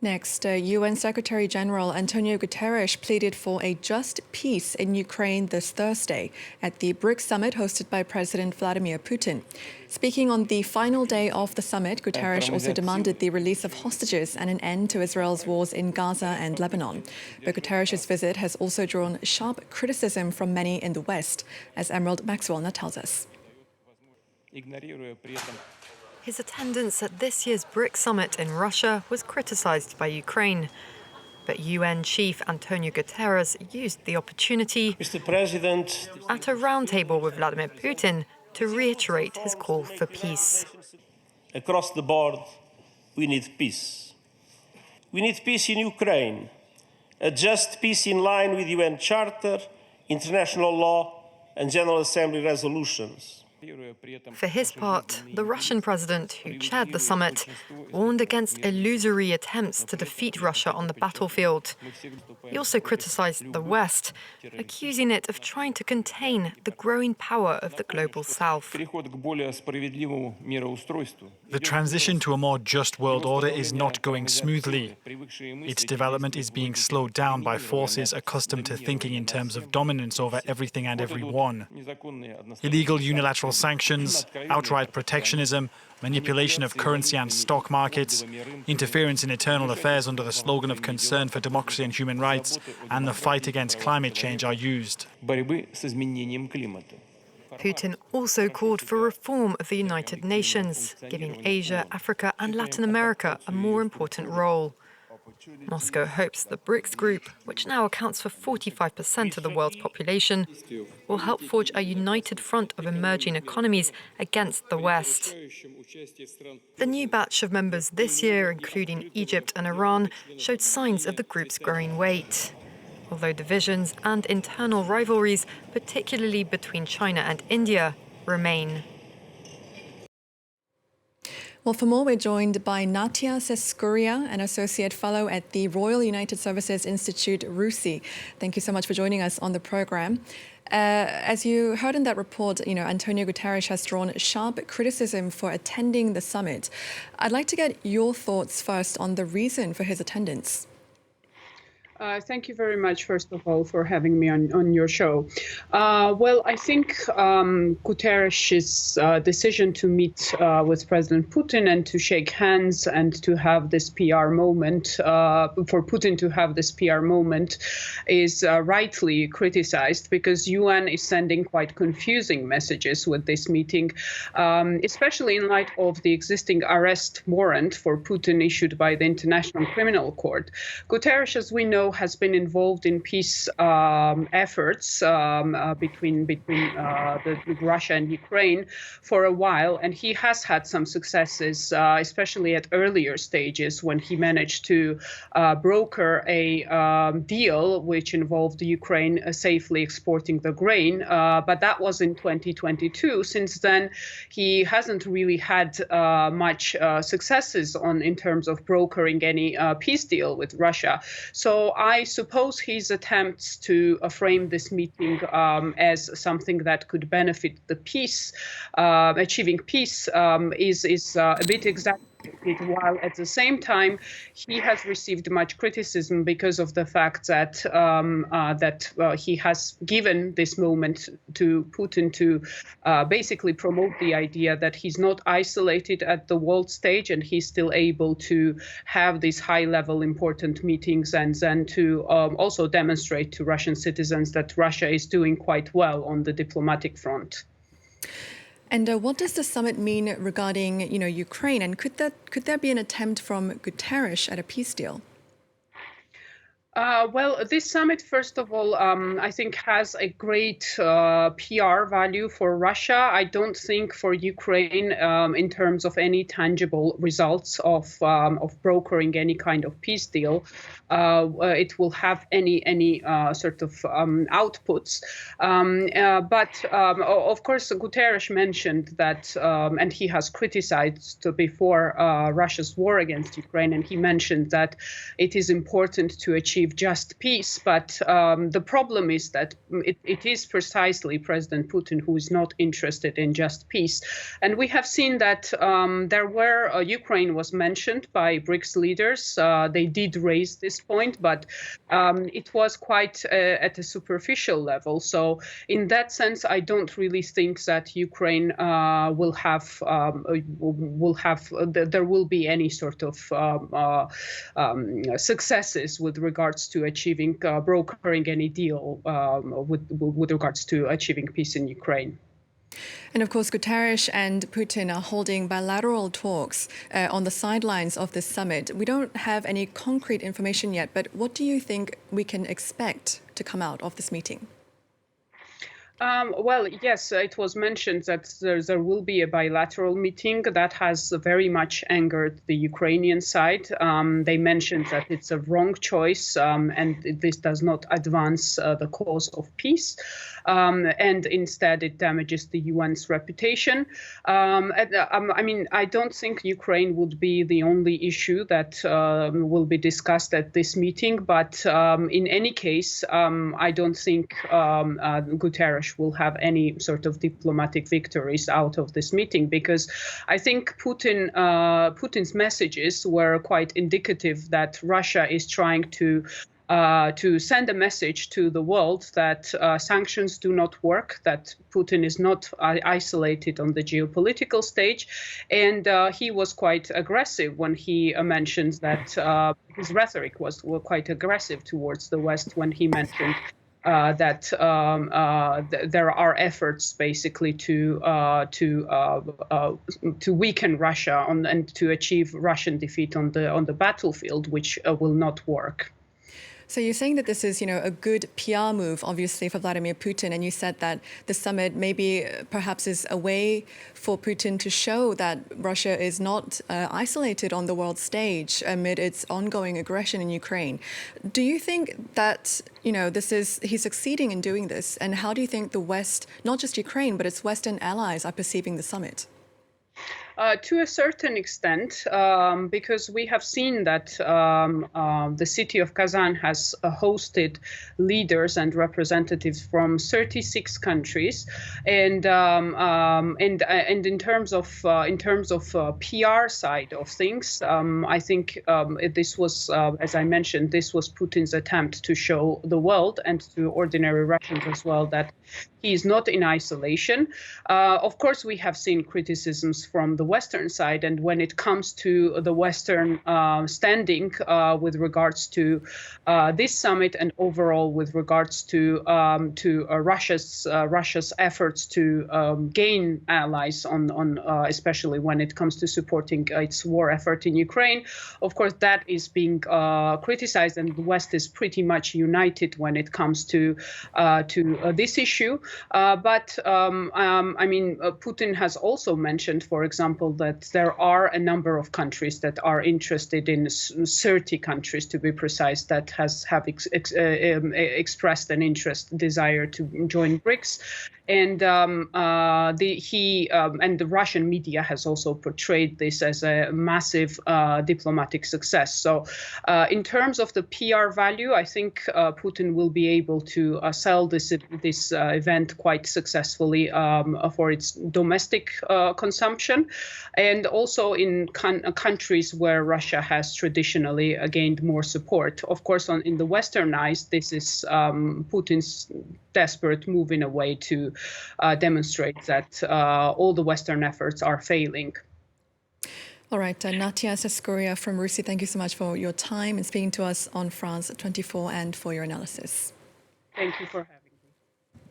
Next, UN Secretary General Antonio Guterres pleaded for a just peace in Ukraine this Thursday at the BRICS summit hosted by President Vladimir Putin. Speaking on the final day of the summit, Guterres also demanded the release of hostages and an end to Israel's wars in Gaza and Lebanon. But Guterres' visit has also drawn sharp criticism from many in the West, as Emerald Maxwell now tells us. His attendance at this year's BRICS summit in Russia was criticized by Ukraine. But UN Chief Antonio Guterres used the opportunity Mr. President, at a roundtable with Vladimir Putin to reiterate his call for peace. across the board, we need peace. We need peace in Ukraine, a just peace in line with UN Charter, international law, and General Assembly resolutions. For his part, the Russian president, who chaired the summit, warned against illusory attempts to defeat Russia on the battlefield. He also criticized the West, accusing it of trying to contain the growing power of the global South. The transition to a more just world order is not going smoothly. Its development is being slowed down by forces accustomed to thinking in terms of dominance over everything and everyone. Illegal unilateral sanctions, outright protectionism, manipulation of currency and stock markets, interference in internal affairs under the slogan of concern for democracy and human rights, and the fight against climate change are used. Putin also called for reform of the United Nations, giving Asia, Africa and Latin America a more important role. Moscow hopes the BRICS group, which now accounts for 45% of the world's population, will help forge a united front of emerging economies against the West. The new batch of members this year, including Egypt and Iran, showed signs of the group's growing weight. Although divisions and internal rivalries, particularly between China and India, remain. Well, for more, we're joined by Natia Seskuria, an associate fellow at the Royal United Services Institute, RUSI. Thank you so much for joining us on the program. As you heard in that report, Antonio Guterres has drawn sharp criticism for attending the summit. I'd like to get your thoughts first on the reason for his attendance. Thank you very much, first of all, for having me on your show. Well, I think Guterres' decision to meet with President Putin and to shake hands and to have this PR moment, for Putin to have this PR moment, is rightly criticized because UN is sending quite confusing messages with this meeting, especially in light of the existing arrest warrant for Putin issued by the International Criminal Court. Guterres, as we know, has been involved in peace efforts between Russia and Ukraine for a while, and he has had some successes, especially at earlier stages when he managed to broker a deal which involved Ukraine safely exporting the grain. But that was in 2022. Since then, he hasn't really had much successes in terms of brokering any peace deal with Russia. So I suppose his attempts to frame this meeting as something that could benefit the peace, achieving peace, is a bit exaggerated, while at the same time he has received much criticism because of the fact that he has given this moment to Putin to basically promote the idea that he's not isolated at the world stage and he's still able to have these high-level important meetings and then to also demonstrate to Russian citizens that Russia is doing quite well on the diplomatic front. And what does the summit mean regarding, Ukraine? And could there be an attempt from Guterres at a peace deal? Well, this summit, first of all, I think has a great PR value for Russia. I don't think for Ukraine, in terms of any tangible results of brokering any kind of peace deal, it will have any sort of outputs. But of course, Guterres mentioned that, and he has criticized before Russia's war against Ukraine, and he mentioned that it is important to achieve achieve just peace. But the problem is that it is precisely President Putin who is not interested in just peace. And we have seen that Ukraine was mentioned by BRICS leaders. They did raise this point, but it was quite at a superficial level. So in that sense, I don't really think that Ukraine there will be any sort of successes with regards to achieving brokering any deal with regards to achieving peace in Ukraine. And of course, Guterres and Putin are holding bilateral talks on the sidelines of this summit. We don't have any concrete information yet, but what do you think we can expect to come out of this meeting? Well, yes, it was mentioned that there will be a bilateral meeting that has very much angered the Ukrainian side. They mentioned that it's a wrong choice and this does not advance the cause of peace. And instead, it damages the UN's reputation. I don't think Ukraine would be the only issue that will be discussed at this meeting. But in any case, I don't think Guterres will have any sort of diplomatic victories out of this meeting, because I think Putin's messages were quite indicative that Russia is trying to send a message to the world that sanctions do not work, that Putin is not isolated on the geopolitical stage. And he was quite aggressive when he mentioned that his rhetoric was quite aggressive towards the West when he mentioned that there are efforts basically to weaken Russia and to achieve Russian defeat on the battlefield, which will not work. So you're saying that this is, a good PR move, obviously, for Vladimir Putin, and you said that the summit maybe perhaps is a way for Putin to show that Russia is not isolated on the world stage amid its ongoing aggression in Ukraine. Do you think that, he's succeeding in doing this? And how do you think the West, not just Ukraine, but its Western allies are perceiving the summit? To a certain extent, because we have seen that the city of Kazan has hosted leaders and representatives from 36 countries, and in terms of PR side of things, I think this was, as I mentioned, this was Putin's attempt to show the world and to ordinary Russians as well that he is not in isolation. Of course, we have seen criticisms from the Western side, and when it comes to the Western standing with regards to this summit and overall with regards to Russia's efforts to gain allies on especially when it comes to supporting its war effort in Ukraine, of course that is being criticized, and the West is pretty much united when it comes to this issue. But Putin has also mentioned, for example, that there are a number of countries that are interested in 30 countries, to be precise, that have expressed an desire to join BRICS. And the Russian media has also portrayed this as a massive diplomatic success. So in terms of the PR value, I think Putin will be able to sell this event quite successfully for its domestic consumption, and also in countries where Russia has traditionally gained more support. Of course, in the Western eyes, this is Putin's desperate move in a way to demonstrate that all the Western efforts are failing. All right, Natia Seskuria from RUSI, thank you so much for your time and speaking to us on France 24 and for your analysis. Thank you for having me.